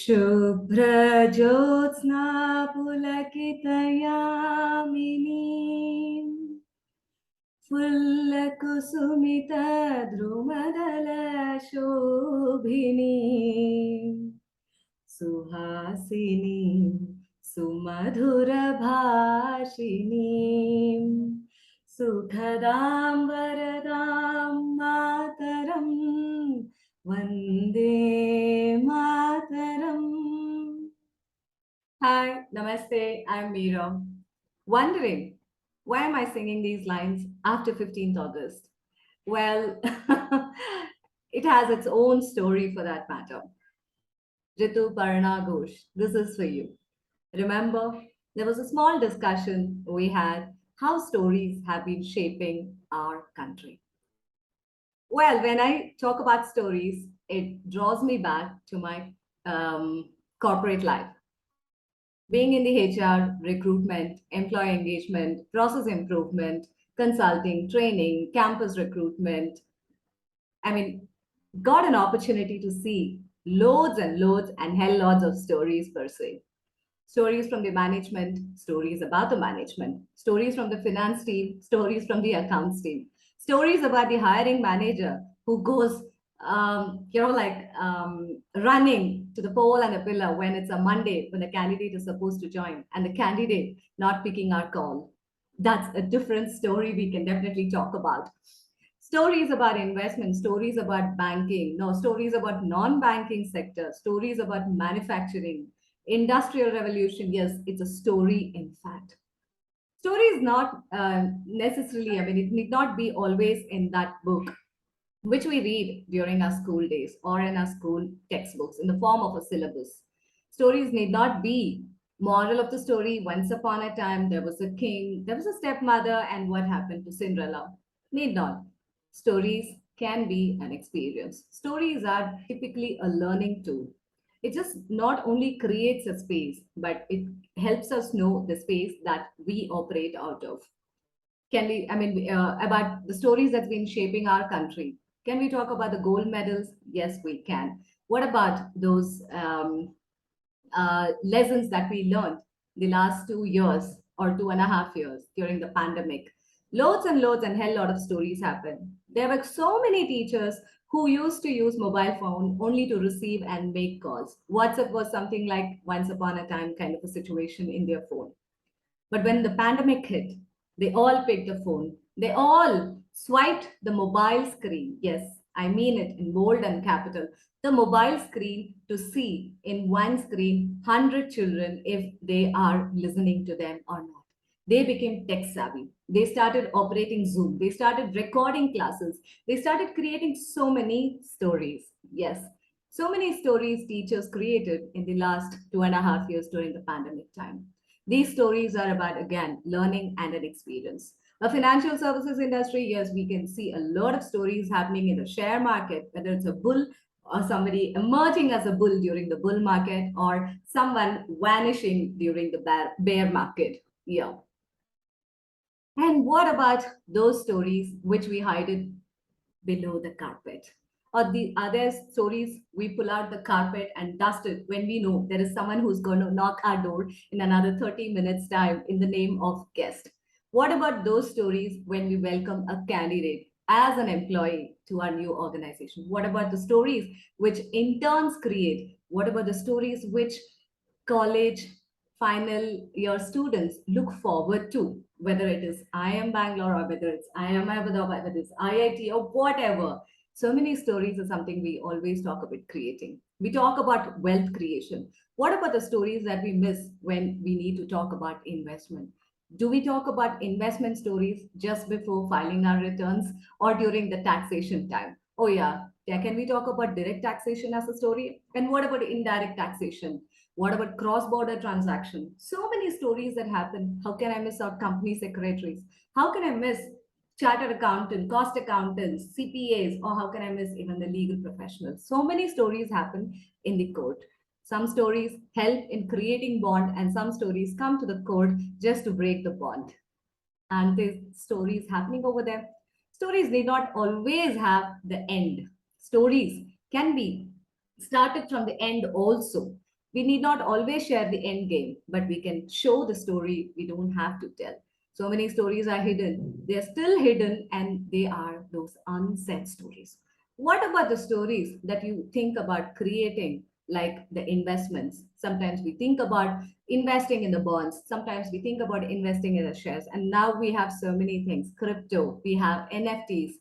शुभ्रज्योत्स्ना पुलकितयामिनीम् फुल्लकुसुमितद्रुमदलशोभिनीम् सुहासिनीं सुमधुरभाषिणीं सुखदां वरदां मातरं Vande Mataram. Hi, Namaste, I'm Meera. Wondering, why am I singing these lines after 15th August? Well, it has its own story for that matter. Rituparna Ghosh, this is for you. Remember, there was a small discussion we had how stories have been shaping our country. Well, when I talk about stories, it draws me back to my corporate life. Being in the HR, recruitment, employee engagement, process improvement, consulting, training, campus recruitment, I mean, got an opportunity to see loads and loads and hell loads of stories per se. Stories from the management, stories about the management, stories from the finance team, stories from the accounts team, stories about the hiring manager who goes, running to the pole and the pillar when it's a Monday when the candidate is supposed to join and the candidate not picking our call. That's a different story we can definitely talk about. Stories about investment, stories about banking, no, stories about non-banking sector, stories about manufacturing, industrial revolution. Yes, it's a story, in fact. Story is not necessarily, I mean, it need not be always in that book, which we read during our school days or in our school textbooks in the form of a syllabus. Stories need not be moral of the story. Once upon a time, there was a king, there was a stepmother, and what happened to Cinderella? Need not. Stories can be an experience. Stories are typically a learning tool. It just not only creates a space, but it helps us know the space that we operate out of. Can we, I mean, about the stories that's been shaping our country? Can we talk about the gold medals? Yes, we can. What about those lessons that we learned the last 2 years or 2.5 years during the pandemic? Loads and loads and hell lot of stories happen. There were so many teachers who used to use mobile phone only to receive and make calls. WhatsApp was something like once upon a time kind of a situation in their phone. But when the pandemic hit, they all picked a phone. They all swiped the mobile screen. Yes, I mean it in bold and capital. The mobile screen to see in one screen 100 children if they are listening to them or not. They became tech savvy. They started operating Zoom. They started recording classes. They started creating so many stories. Yes, so many stories teachers created in the last 2.5 years during the pandemic time. These stories are about, again, learning and an experience. A financial services industry, yes, we can see a lot of stories happening in the share market, whether it's a bull or somebody emerging as a bull during the bull market or someone vanishing during the bear market. Yeah. And what about those stories which we hide it below the carpet? Or the other stories we pull out the carpet and dust it when we know there is someone who's going to knock our door in another 30 minutes time in the name of guest? What about those stories when we welcome a candidate as an employee to our new organization? What about the stories which interns create? What about the stories which college final year students look forward to, whether it is IIM Bangalore or whether it's IIM Ahmedabad, whether it's IIT or whatever? So many stories are something we always talk about creating. We talk about wealth creation. What about the stories that we miss when we need to talk about investment? Do we talk about investment stories just before filing our returns or during the taxation time? Oh, yeah. Yeah, can we talk about direct taxation as a story? And what about indirect taxation? What about cross-border transaction? So many stories that happen. How can I miss out company secretaries? How can I miss chartered accountant, cost accountants, CPAs, or how can I miss even the legal professionals? So many stories happen in the court. Some stories help in creating bond, and some stories come to the court just to break the bond. And there's stories happening over there. Stories need not always have the end. Stories can be started from the end also. We need not always share the end game, but we can show the story. We don't have to tell. So many stories are hidden. They're still hidden, and they are those unsaid stories. What about the stories that you think about creating, like the investments? Sometimes we think about investing in the bonds, sometimes we think about investing in the shares, and now we have so many things: crypto, we have NFTs.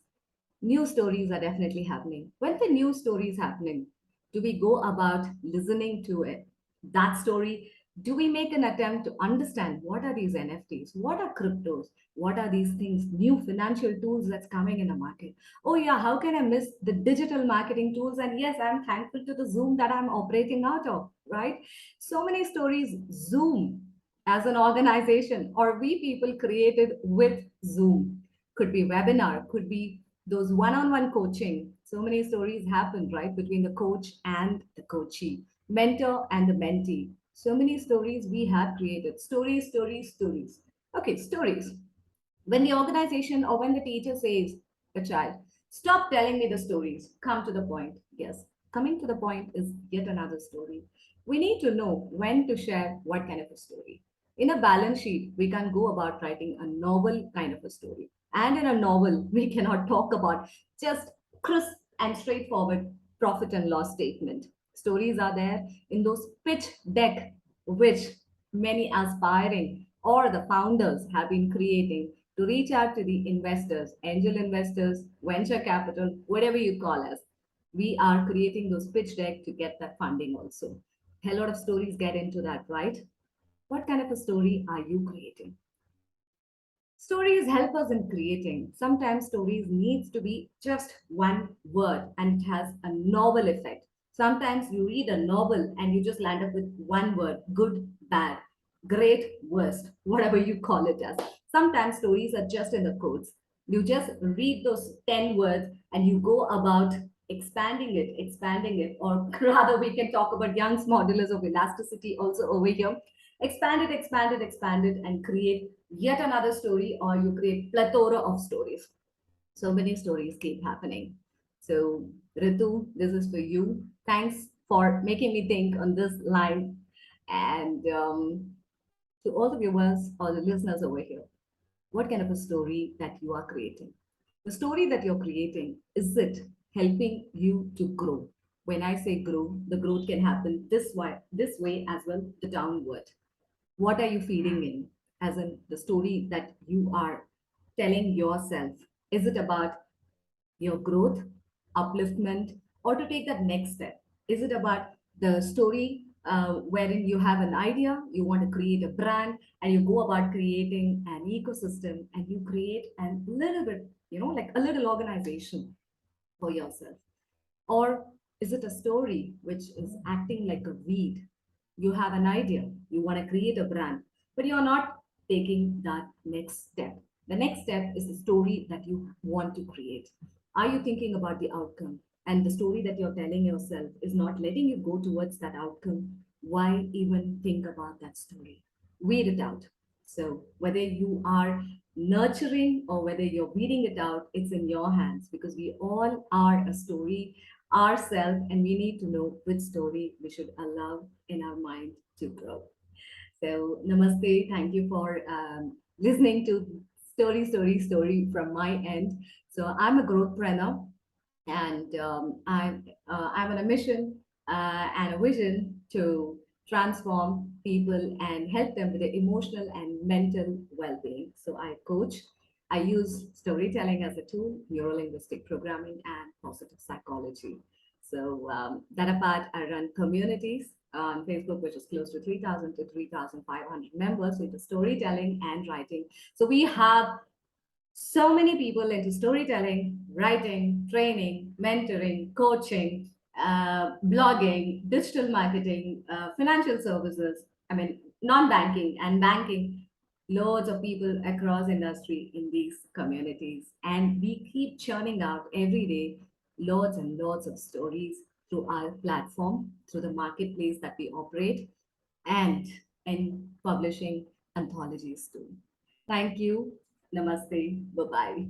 New stories are definitely happening. When the new story is happening, do we go about listening to it? That story, do we make an attempt to understand what are these NFTs? What are cryptos? What are these things, new financial tools that's coming in the market? Oh, yeah, how can I miss the digital marketing tools? And yes, I'm thankful to the Zoom that I'm operating out of, right? So many stories, Zoom as an organization, or we people created with Zoom. Could be webinar, could be those one-on-one coaching. So many stories happen, right, between the coach and the coachee, mentor and the mentee. So many stories we have created. Stories, stories, stories. Okay, stories. When the organization or when the teacher says, a child, stop telling me the stories, come to the point. Yes, coming to the point is yet another story. We need to know when to share what kind of a story. In a balance sheet, we can go about writing a novel kind of a story. And in a novel, we cannot talk about just crisp and straightforward profit and loss statement. Stories are there in those pitch deck, which many aspiring or the founders have been creating to reach out to the investors, angel investors, venture capital, whatever you call us. We are creating those pitch deck to get that funding also. A lot of stories get into that, right? What kind of a story are you creating? Stories help us in creating. Sometimes stories needs to be just one word and it has a novel effect. Sometimes you read a novel and you just land up with one word, good, bad, great, worst, whatever you call it as. Sometimes stories are just in the codes. You just read those 10 words and you go about expanding it, or rather we can talk about Young's modulus of elasticity also over here. Expand it, and create yet another story, or you create plethora of stories. So many stories keep happening. So, Ritu, this is for you. Thanks for making me think on this line. And to all the viewers or the listeners over here, what kind of a story that you are creating? The story that you're creating, is it helping you to grow? When I say grow, the growth can happen this way as well, the downward. What are you feeding in? As in the story that you are telling yourself. Is it about your growth, upliftment, or to take that next step? Is it about the story wherein you have an idea, you want to create a brand, and you go about creating an ecosystem and you create a little bit, like a little organization for yourself? Or is it a story which is acting like a weed? You have an idea, you want to create a brand, but you're not taking that next step. The next step is the story that you want to create. Are you thinking about the outcome? And the story that you're telling yourself is not letting you go towards that outcome. Why even think about that story? Weed it out. So, whether you are nurturing or whether you're weeding it out, it's in your hands, because we all are a story ourselves, and we need to know which story we should allow in our mind to grow. So, namaste. Thank you for listening to story from my end. So, I'm a growthpreneur, and I'm on a mission and a vision to transform people and help them with their emotional and mental well-being. So I coach. I use storytelling as a tool, neurolinguistic programming, and positive psychology. So that apart, I run communities on Facebook, which is close to 3,000 to 3,500 members into storytelling and writing. So we have so many people into storytelling, writing, training, mentoring, coaching, blogging, digital marketing, financial services. I mean, non-banking and banking. Loads of people across industry in these communities, and we keep churning out every day loads and loads of stories through our platform, through the marketplace that we operate, and in publishing anthologies too. Thank you. Namaste. Bye bye.